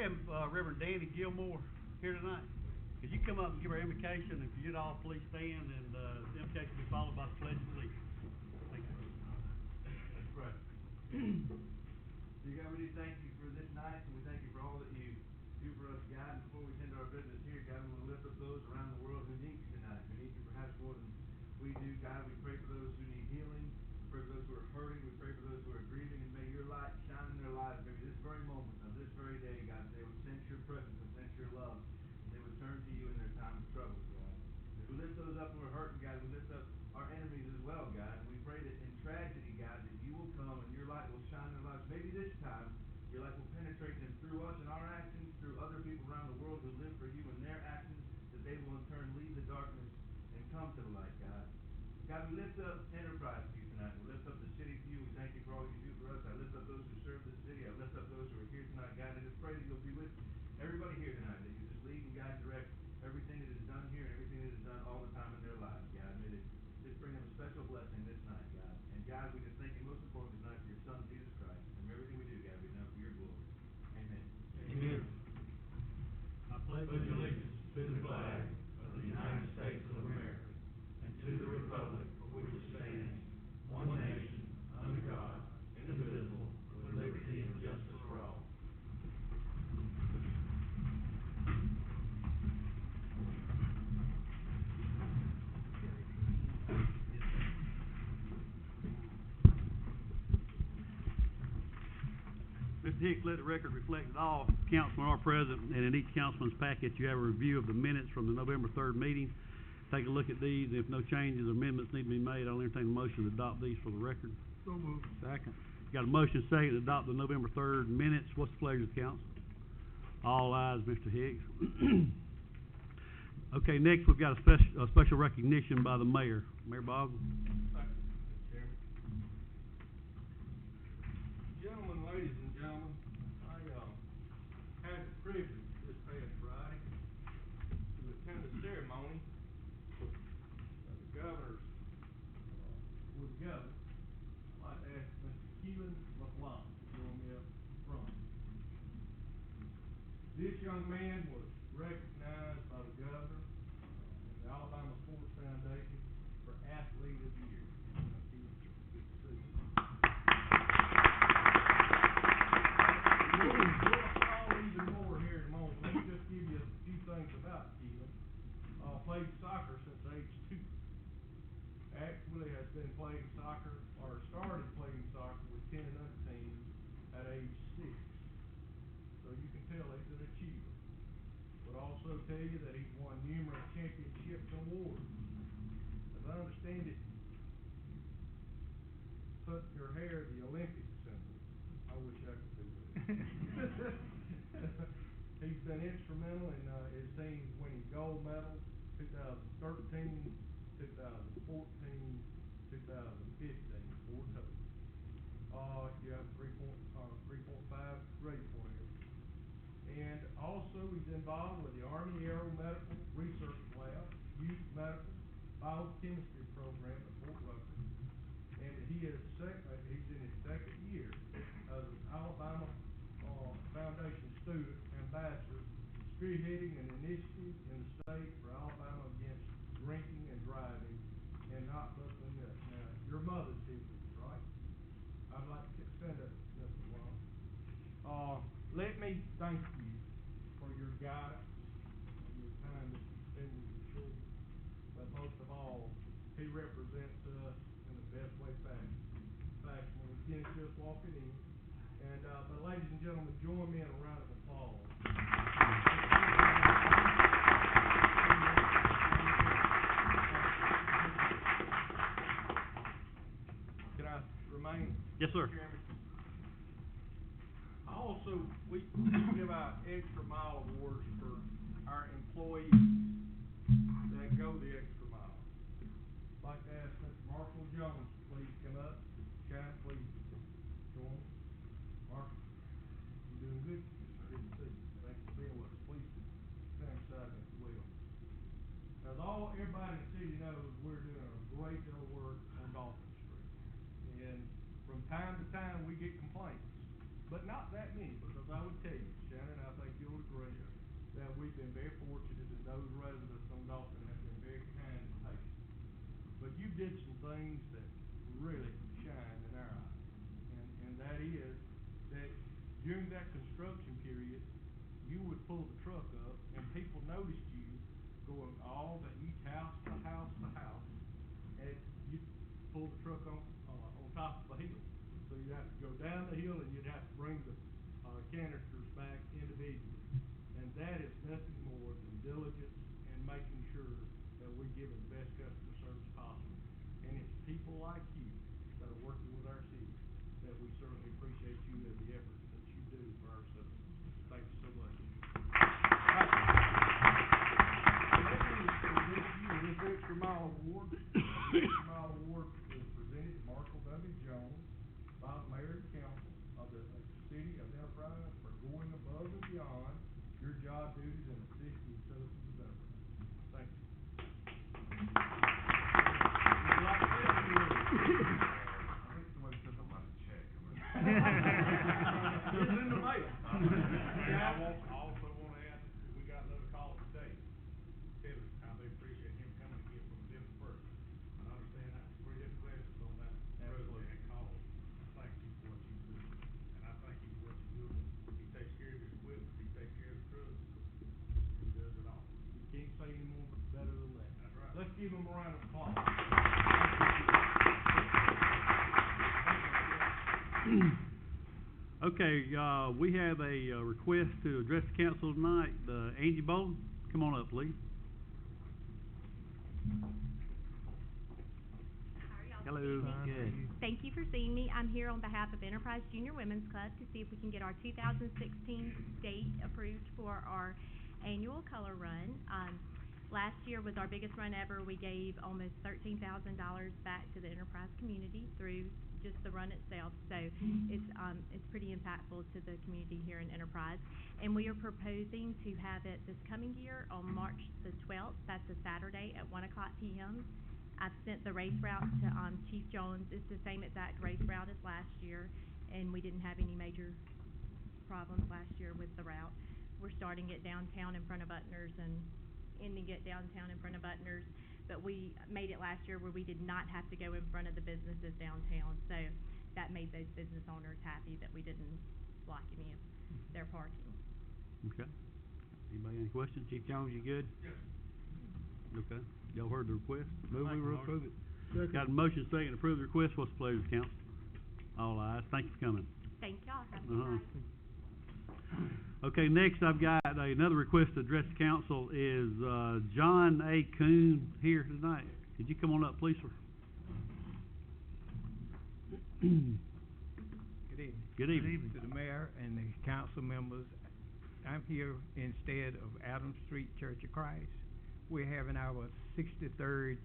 have Reverend Danny Gilmore here tonight? Could you come up and give our invocation, and if you'd all please stand, and the invocation will be followed by the Pledge of Allegiance. Thank you. Let's pray. Dear God, we do thank you for this night, and we thank you for all that you do for us, God. And before we tend to our business here, God, we want to lift up those around the world who need you tonight, who need you perhaps more than we do. God, we pray for those who need healing. We pray for those who are hurting. We pray for those who are grieving, and may your light shine in their lives, maybe this very moment, of this very day, God, that they would sense your presence and sense your love, and they would turn to you in their time of trouble, God. As we lift those up who are hurting, God, we lift up our enemies as well, God, and we pray that in tragedy, God, that you will come and your light will shine in their lives. Maybe this time, your light will penetrate them through us and our actions, through other people around the world who live for you and their actions, that they will in turn leave the darkness and come to the light, God. God, we lift up Enterprise to you tonight. We lift up the city to you. We thank you for all you do for us. I lift up those who serve this city. I lift up those who are here tonight, God. I just pray that you'll be with everybody here tonight, that you just lead and guide and direct everything that is done here and everything that is done all the time in their lives, God. May they just bring them a special blessing this night, God. And God, we just thank you most importantly tonight for your Son, Jesus Christ. And everything we do, God, be done for your glory. Amen. Amen. I pledge allegiance to the flag of the United States of America and to the republic for which it stands, one nation, under God, indivisible, with liberty and justice for all. Mr. Hicks, let the record reflect that all councilmen are present, and in each councilman's packet you have a review of the minutes from the November 3rd meeting. Take a look at these. If no changes or amendments need to be made, I'll entertain a motion to adopt these for the record. So moved. Second. Got a motion second to adopt the November 3rd minutes. What's the pleasure of the council? All ayes, Mr. Hicks. Okay, next we've got a special recognition by the mayor. Mayor Boswell. Gentlemen, ladies and gentlemen, I had the privilege this past Friday to attend a ceremony of the governor's with the governor. I'd like to ask Mr. Keelan LaFlamme to join me up front. This young man was recognized by the governor and the Alabama Sports Foundation for Athlete of the Year. Keelan, good to see you. We'll follow even more here in a moment. Let me just give you a few things about Keelan. Played soccer since age 2. Actually has been playing soccer, or started playing soccer with 10 and under teams at age 6. So you can tell he's an achiever. Would also tell you that he's won numerous championships and awards. As I understand it, put your hair the Olympic symbol. I wish I could do that. He's been instrumental in his team winning gold medals 2013, 2014, 2015, 4 total. You have 3.5 grade point average. And also he's involved with the Army Aeromedical Research Lab, Youth Medical Biochemistry Program at Fort Rucker. And he's in his second year as an Alabama Foundation student ambassador, spearheading an initiative in the state for Alabama against drinking and driving and not looking up. Now, your mother's here with you, right? I'd like to stand up, Mr. Long. Let me thank you for your guidance and your time that you spend with your children. But most of all, he represents us in the best way fashionable. Again, it's just walking in. And, but ladies and gentlemen, join me in a round of applause. Can I remain? Yes, sir. Chairman? Also, we give out extra mile awards for our employees that go the extra mile. I'd like to ask Mr. Marshall Jones to please come up. China, please join. Marshall, you doing good? Yes, sir. Good to see you. Thanks for being with us. Please stand beside me if you will. As everybody in the city knows, we're doing a great deal of work on Dolphin Street. And from time to time, we get complaints but not that many, because I would tell you, Shannon, I think you'll agree, that we've been very fortunate, and those residents on Dalton have been very kind and patient. But you did some things that really shine in our eyes, and that is that during that construction period, you would pull the truck up, and people noticed you going all to each house to house to house, and you'd pull the truck on top of a hill. So you'd have to go down the hill, and you'd have to bring the canisters back individually. And that is nothing more than diligence and making sure that we give them the best customer service possible. And it's people like you that are working with our city that we certainly appreciate you and the efforts that you do for our citizens. Thank you so much. This Extra Mile Award, the Extra Mile Award is presented to Marshall W. Jones by the Mayor and Council of the City of Enterprise for going above and beyond your job duties and assisting citizens of Enterprise. Thank you. I think somebody said something about a check. It's in the mail. I also wanna add, we got another call today, telling us how they appreciate him coming to get from a different person. I understand that was 3 different residents on that road that called. I thank you for what you do, and I thank you for what you do. He takes care of his equipment, he takes care of the trucks, he does it all. You can't say any more better than that. That's right. Let's give him a round of applause. Okay, we have a request to address the council tonight. Angie Bolden, come on up, please. How are y'all Hello. this evening? Good. Thank you for seeing me. I'm here on behalf of Enterprise Junior Women's Club to see if we can get our 2016 date approved for our annual color run. Last year was our biggest run ever. We gave almost $13,000 back to the Enterprise community through just the run itself. So it's pretty impactful to the community here in Enterprise. And we are proposing to have it this coming year on March the 12th. That's a Saturday at 1 o'clock p.m. I've sent the race route to Chief Jones. It's the same exact race route as last year, and we didn't have any major problems last year with the route. We're starting it downtown in front of Butner's and ending it downtown in front of Butner's, but we made it last year where we did not have to go in front of the businesses downtown, so that made those business owners happy that we didn't block any of their parking. Okay. Anybody any questions? Chief Jones, you good? Yes. Okay. Y'all heard the request? Move we approve it. Got a motion second to approve the request. What's the pleasure of the council? All ayes. Thank you for coming. Thank y'all. Have a good night. Okay, next I've got another request to address the council. Is John A. Coon here tonight? Could you come on up, please, sir? Good evening. Good evening. To the mayor and the council members. I'm here instead of Adams Street Church of Christ. We're having our 63rd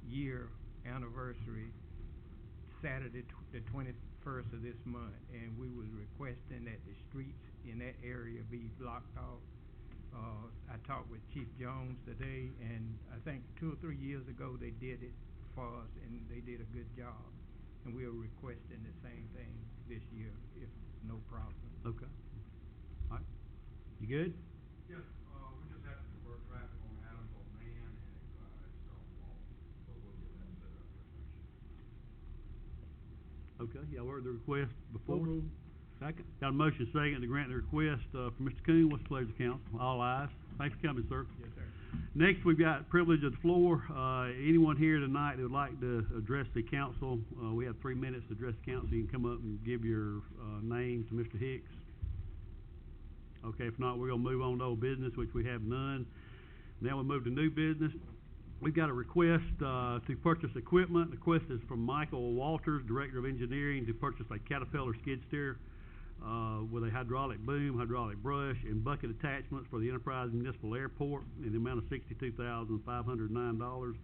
year anniversary Saturday, the 21st of this month, and we was requesting that the streets in that area be blocked off. I talked with Chief Jones today, and I think 2 or 3 years ago they did it for us, and they did a good job. And we are requesting the same thing this year, if no problem. Okay. All right. You good? Yes, we just have to divert traffic on Adams on Man and at Stonewall, so we'll get that set up here soon. Okay, y'all heard the request before? Second. Got a motion second to grant the request, for Mr. Coon. What's the pleasure of the council? All ayes. Thanks for coming, sir. Yes, sir. Next, we've got privilege of the floor. Anyone here tonight that would like to address the council, we have 3 minutes to address the council. You can come up and give your, name to Mr. Hicks. Okay, if not, we're gonna move on to old business, which we have none. Now we move to new business. We've got a request, to purchase equipment. The request is from Michael Walters, Director of Engineering, to purchase a Caterpillar skid steer, with a hydraulic boom, hydraulic brush, and bucket attachments for the Enterprise Municipal Airport in the amount of $62,509.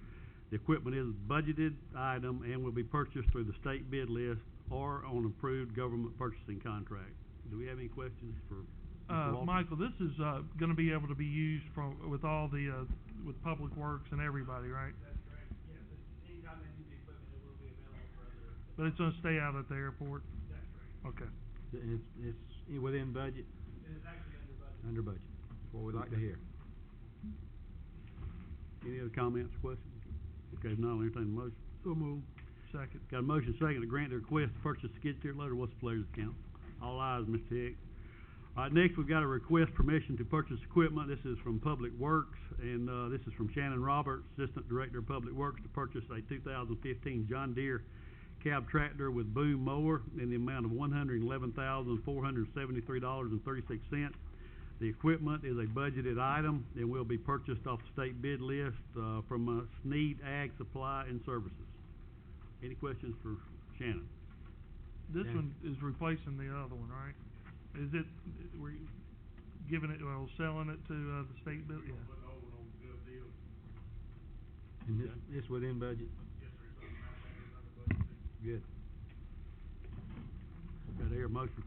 The equipment is a budgeted item and will be purchased through the state bid list or on approved government purchasing contract. Do we have any questions for Mr. Walters? Michael, this is gonna be able to be used with all the with Public Works and everybody, right? That's correct, yes, anytime they need the equipment, it will be available for other. But it's gonna stay out at the airport? That's right. Okay. It's within budget? It is actually under budget. Under budget. That's what we like to Okay. hear. Any other comments or questions? Okay, if not, I'll entertain the motion. So moved. Second. Got a motion second to grant the request to purchase a skid steer loader. What's the pleasure of the council? All ayes, Mr. Hicks. All right, next we've got a request permission to purchase equipment. This is from Public Works, and, this is from Shannon Roberts, Assistant Director of Public Works, to purchase a 2015 John Deere cab tractor with boom mower in the amount of $111,473.36. The equipment is a budgeted item and will be purchased off the state bid list, from, Sneed Ag Supply and Services. Any questions for Shannon? This Yeah. one is replacing the other one, right? Is it, we're giving it, well, selling it to, the state bill, yeah. Put the old one on good deal. And this within budget? Yes, sir, it's under, it's under budget too. Good. Got to hear a motion.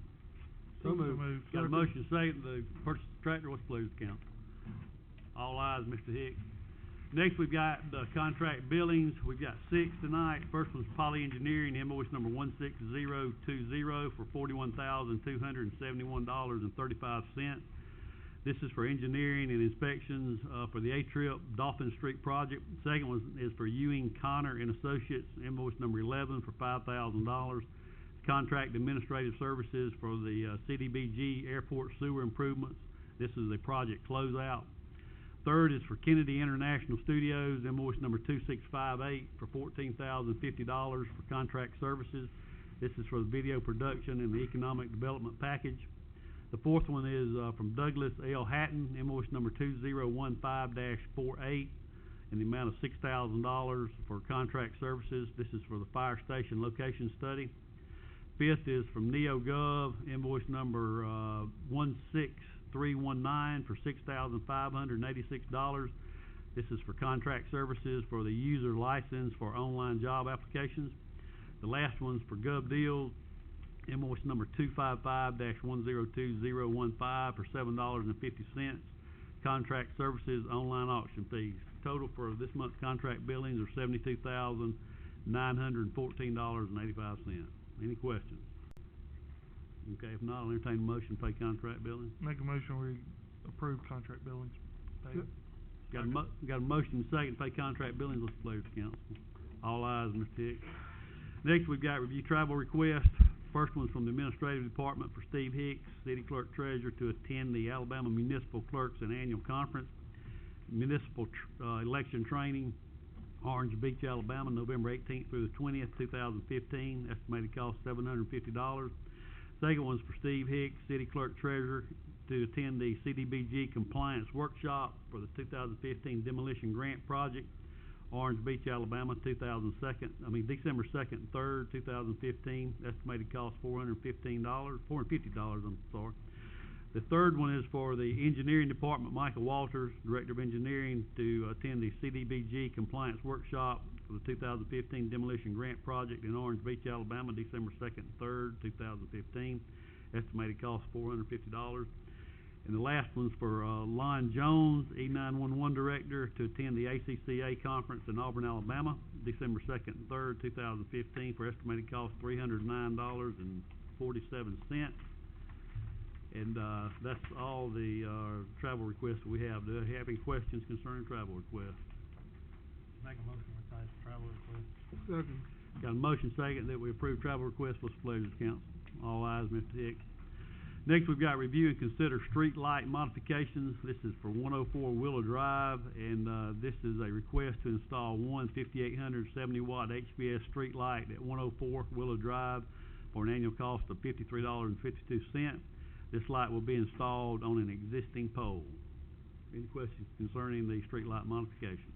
So moved. Got a motion second to purchase the tractor. What's the pleasure of the council? All ayes, Mr. Hicks. Next, we've got, contract billings. We've got 6 tonight. First one's Poly Engineering, invoice number 16020 for $41,271.35. This is for engineering and inspections, for the A-Trip Dolphin Street project. Second one is for Ewing, Connor and Associates, invoice number 11 for $5,000. Contract administrative services for the, CDBG airport sewer improvements. This is a project closeout. Third is for Kennedy International Studios, invoice number 2658 for $14,050 for contract services. This is for the video production and the economic development package. The fourth one is, from Douglas L. Hatton, invoice number 2015-48 in the amount of $6,000 for contract services. This is for the fire station location study. Fifth is from NeoGov, invoice number, 16319 for $6,586. This is for contract services for the user license for online job applications. The last one's for GovDeals, invoice number 255-102015 for $7.50. Contract services, online auction fees. Total for this month's contract billings are $72,914.85. Any questions? Okay, if not, I'll entertain a motion to pay contract billings. Make a motion, we approve contract billings. Pay it. Got a motion and second to pay contract billings. What's the pleasure of the council? All ayes, Mr. Hicks. Next, we've got review travel requests. First one's from the Administrative Department for Steve Hicks, City Clerk Treasurer, to attend the Alabama Municipal Clerks and Annual Conference, Municipal Election Training, Orange Beach, Alabama, November 18th through the 20th, 2015. Estimated cost $750. Second one's for Steve Hicks, City Clerk Treasurer, to attend the CDBG Compliance Workshop for the 2015 Demolition Grant Project, Orange Beach, Alabama, December 2nd and 3rd, 2015. Estimated cost $450, I'm sorry. The third one is for the Engineering Department, Michael Walters, Director of Engineering, to attend the CDBG Compliance Workshop for the 2015 Demolition Grant Project in Orange Beach, Alabama, December 2nd and 3rd, 2015. Estimated cost $450. And the last one's for, Lon Jones, E911 Director, to attend the ACCA Conference in Auburn, Alabama, December 2nd and 3rd, 2015, for estimated cost $309.47. And, that's all the, travel requests we have. Do you have any questions concerning travel requests? Make a motion to pass the travel request. Second. Got a motion second that we approve travel requests. What's the pleasure of the council? All ayes, Mr. Hicks. Next, we've got review and consider street light modifications. This is for 104 Willow Drive, and, this is a request to install one 5870-watt HVS street light at 104 Willow Drive for an annual cost of $53.52. This light will be installed on an existing pole. Any questions concerning the street light modification?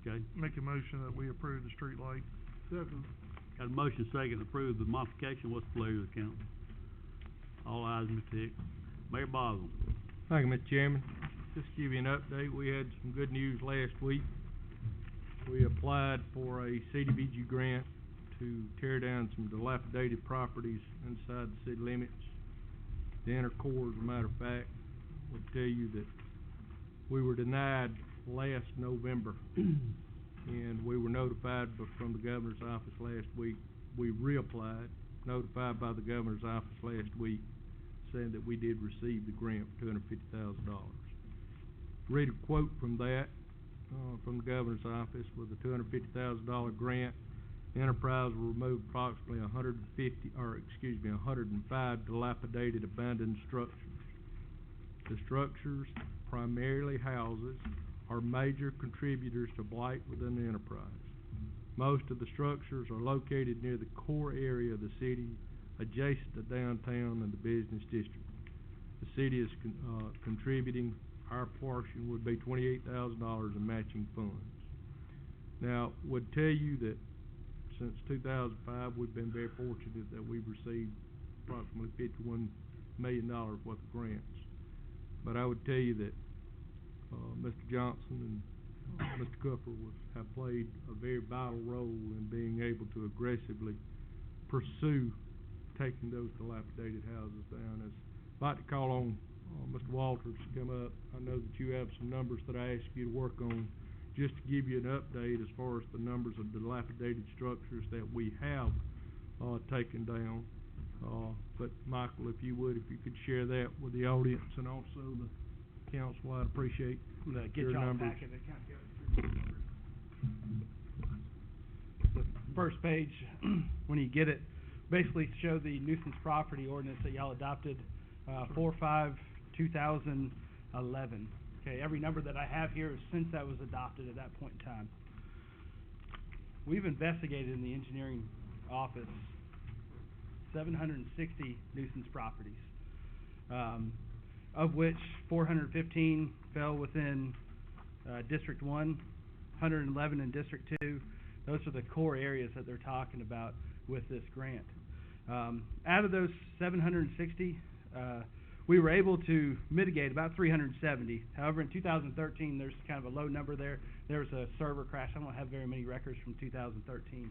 Okay. Make a motion that we approve the street light. Second. Got a motion second to approve the modification. What's the pleasure of the council? All ayes, Mr. Hicks. Mayor Boswell. Thank you, Mr. Chairman. Just to give you an update, we had some good news last week. We applied for a CDBG grant to tear down some dilapidated properties inside the city limits. The inner core, as a matter of fact, will tell you that we were denied last November, and we were notified from the governor's office last week. We reapplied, notified by the governor's office last week saying that we did receive the grant for $250,000. Read a quote from that, from the governor's office. With a $250,000 grant, Enterprise will remove approximately 105 dilapidated abandoned structures. The structures, primarily houses, are major contributors to blight within the enterprise. Most of the structures are located near the core area of the city, adjacent to downtown and the business district. The city is contributing. Our portion would be $28,000 in matching funds. Now, would tell you that since 2005, we've been very fortunate that we've received approximately $51 million worth of grants. But I would tell you that Mr. Johnson and Mr. Cooper have played a very vital role in being able to aggressively pursue taking those dilapidated houses down. I'd like to call on Mr. Walters to come up. I know that you have some numbers that I asked you to work on, just to give you an update as far as the numbers of dilapidated structures that we have taken down. But Michael, if you could share that with the audience and also the council, I'd appreciate Get your y'all a numbers. packet that kind of goes through the numbers. The first page, when you get it, basically show the nuisance property ordinance that y'all adopted 4/5/2011. Okay, every number that I have here is since that was adopted at that point in time. We've investigated in the engineering office 760 nuisance properties, of which 415 fell within District 1, 111 in District 2. Those are the core areas that they're talking about with this grant. Out of those 760, we were able to mitigate about 370. However, in 2013, there's kind of a low number there. There was a server crash. I don't have very many records from 2013.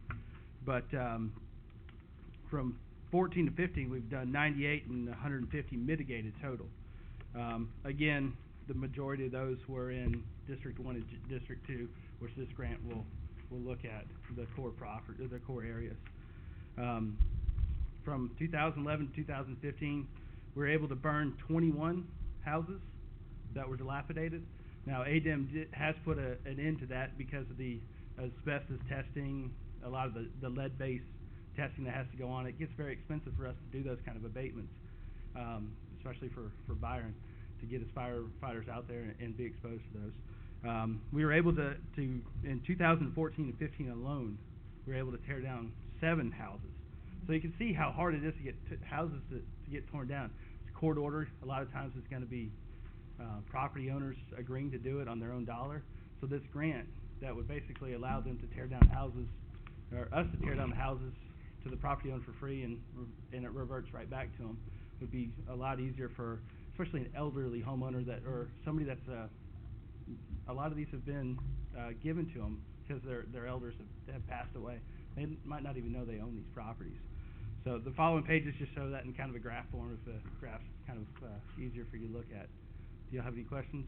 But from 14 to 15, we've done 98 and 150 mitigated total. Again, the majority of those were in District 1 and District 2, which this grant will look at the core areas. From 2011 to 2015, we were able to burn 21 houses that were dilapidated. Now, ADEM has put an end to that because of the asbestos testing, a lot of the lead-based testing that has to go on. It gets very expensive for us to do those kind of abatements, especially for Byron, to get his firefighters out there and be exposed to those. We were able to in 2014 and 15 alone, we were able to tear down 7 houses. So you can see how hard it is to get houses to get torn down. It's a court order. A lot of times it's going to be property owners agreeing to do it on their own dollar. So this grant that would basically allow them to tear down houses, or us to tear down the houses to the property owner for free, and it reverts right back to them, would be a lot easier for, especially an elderly homeowner or somebody that's a lot of these have been given to them because their elders have passed away. They might not even know they own these properties. So the following pages just show that in kind of a graph form, if the graph's kind of easier for you to look at. Do you have any questions?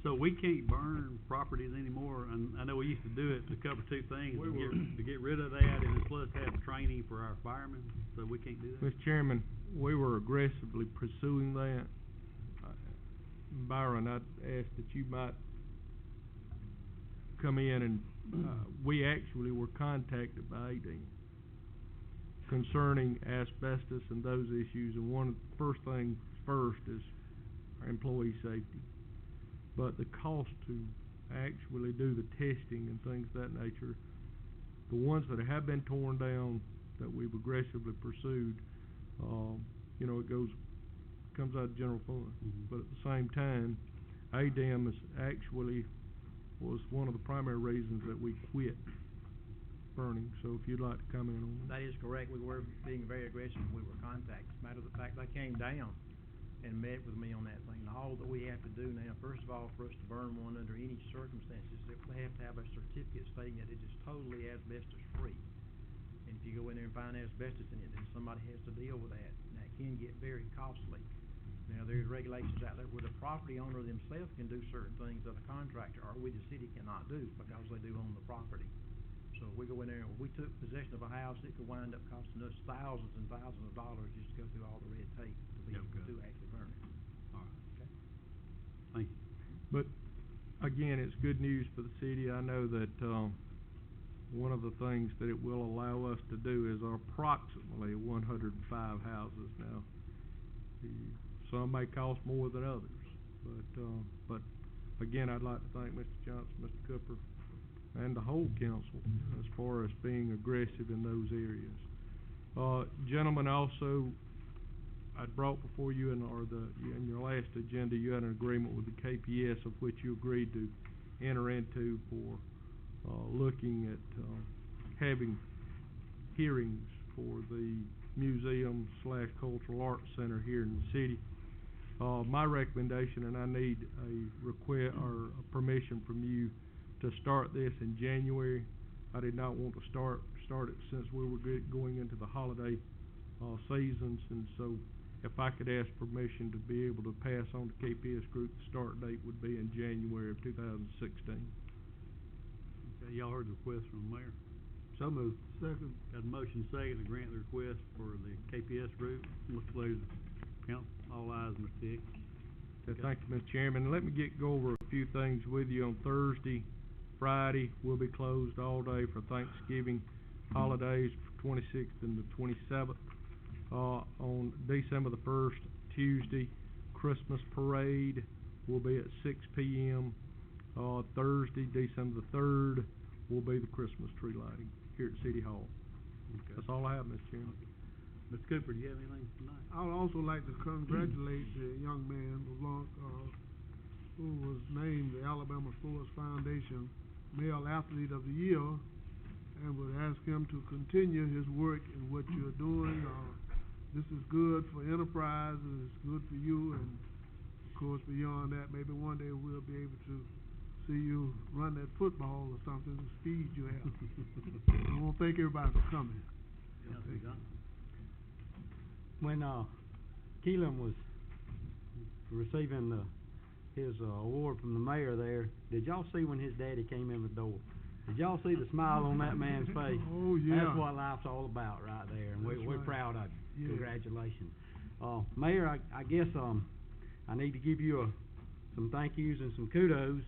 So we can't burn properties anymore, and I know we used to do it to cover 2 things, to get rid of that, and plus have training for our firemen, so we can't do that? Mr. Chairman, we were aggressively pursuing that. Byron, I'd ask that you might come in and we actually were contacted by ADEM concerning asbestos and those issues, and one of the first things first is our employee safety. But the cost to actually do the testing and things of that nature, the ones that have been torn down that we've aggressively pursued, it comes out of general fund. Mm-hmm. But at the same time, ADEM was one of the primary reasons that we quit burning. So if you'd like to comment on that. That is correct. We were being very aggressive. We were contacted. As a matter of the fact, they came down and met with me on that thing. All that we have to do now, first of all, for us to burn one under any circumstances, they have to have a certificate stating that it is totally asbestos-free. And if you go in there and find asbestos in it, then somebody has to deal with that. And that can get very costly. Now, there's regulations out there where the property owner themselves can do certain things that a contractor or we, the city, cannot do because they do own the property. So if we go in there, if we took possession of a house, it could wind up costing us thousands and thousands of dollars just to go through all the red tape to be able Okay. to actually burn it. All right. Okay. Thank you. But, again, it's good news for the city. I know that, one of the things that it will allow us to do is approximately 105 houses now. Some may cost more than others, but again, I'd like to thank Mr. Johnson, Mr. Cooper, and the whole council as far as being aggressive in those areas. Gentlemen, also, I brought before you in your last agenda, you had an agreement with the KPS of which you agreed to enter into for looking at having hearings for the museum/cultural arts center here in the city. My recommendation, and I need a request or a permission from you to start this in January. I did not want to start it since we were going into the holiday seasons, and so if I could ask permission to be able to pass on to KPS Group, the start date would be in January of 2016. Okay, y'all heard the request from the mayor. So moved. Second. Got a motion second to grant the request for the KPS group. What's the pleasure? Council, all ayes, Mr. Hicks. Okay, thank you, Mr. Chairman. Let me go over a few things with you. On Thursday, Friday, we'll be closed all day for Thanksgiving holidays, 26th and the 27th. On December the 1st, Tuesday, Christmas parade will be at 6 p.m. Thursday, December the 3rd, will be the Christmas tree lighting here at City Hall. Okay. That's all I have, Mr. Chairman. Mr. Cooper, do you have anything tonight? I would also like to congratulate the young man, LeBlanc, who was named the Alabama Sports Foundation Male Athlete of the Year, and would ask him to continue his work in what you're doing. This is good for Enterprise, and it's good for you, and of course, beyond that, maybe one day we'll be able to see you run that football or something, the speed you have. I want to thank everybody for coming. Councilman Johnson? When Keelan was receiving his award from the mayor there, did y'all see when his daddy came in the door? Did y'all see the smile on that man's face? Oh, yeah. That's what life's all about right there, and we're right. proud of you. Yeah. Congratulations. Mayor, I guess I need to give you some thank yous and some kudos.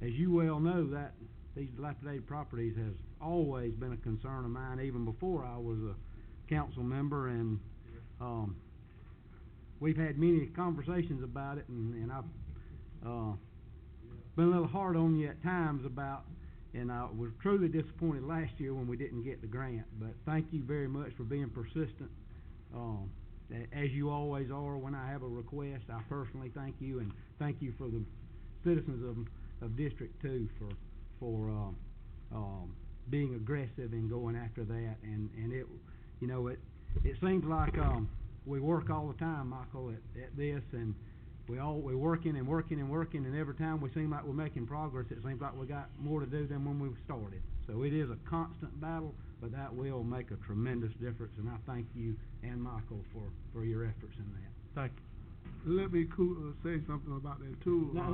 As you well know, that these dilapidated properties has always been a concern of mine, even before I was a council member, and we've had many conversations about it, and I've been a little hard on you at times about, and I was truly disappointed last year when we didn't get the grant, but thank you very much for being persistent, as you always are. When I have a request, I personally thank you, and thank you for the citizens of District 2 for being aggressive and going after that, and it, you know, it seems like we work all the time, Michael, at this, and we're working, and every time we seem like we're making progress, it seems like we got more to do than when we started. So it is a constant battle, but that will make a tremendous difference, and I thank you and Michael for your efforts in that. Thank you. Let me say something about that too. Well,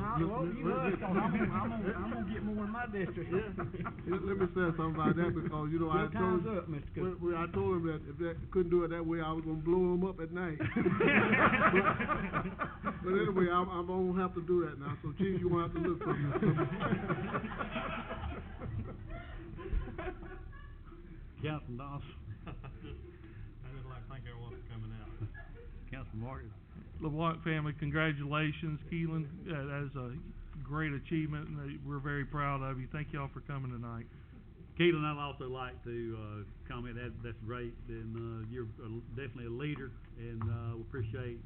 you hush, 'cause I'm gonna get more in my district. Let me say something about that, because you know Your I told time's up, Mr. Cooper. when I told him that if that couldn't do it that way, I was gonna blow him up at night. But anyway, I'm gonna have to do that now. So Chief, you won't have to look for me. Councilman Dawson? I just like to thank everyone for coming out. Councilman Martin? LeBlanc family, congratulations. Keelan, that is a great achievement, and we're very proud of you. Thank y'all for coming tonight. Keelan, I'd also like to comment that's great, and you're definitely a leader, and we appreciate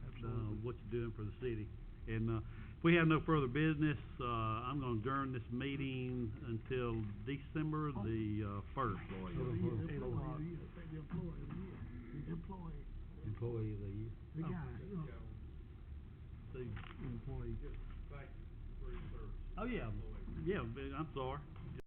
what you're doing for the city. And if we have no further business, I'm going to adjourn this meeting until December the 1st. Employee of the year. The guy, you know. Employee. Just thank you for your service. Oh, yeah, yeah, I'm sorry.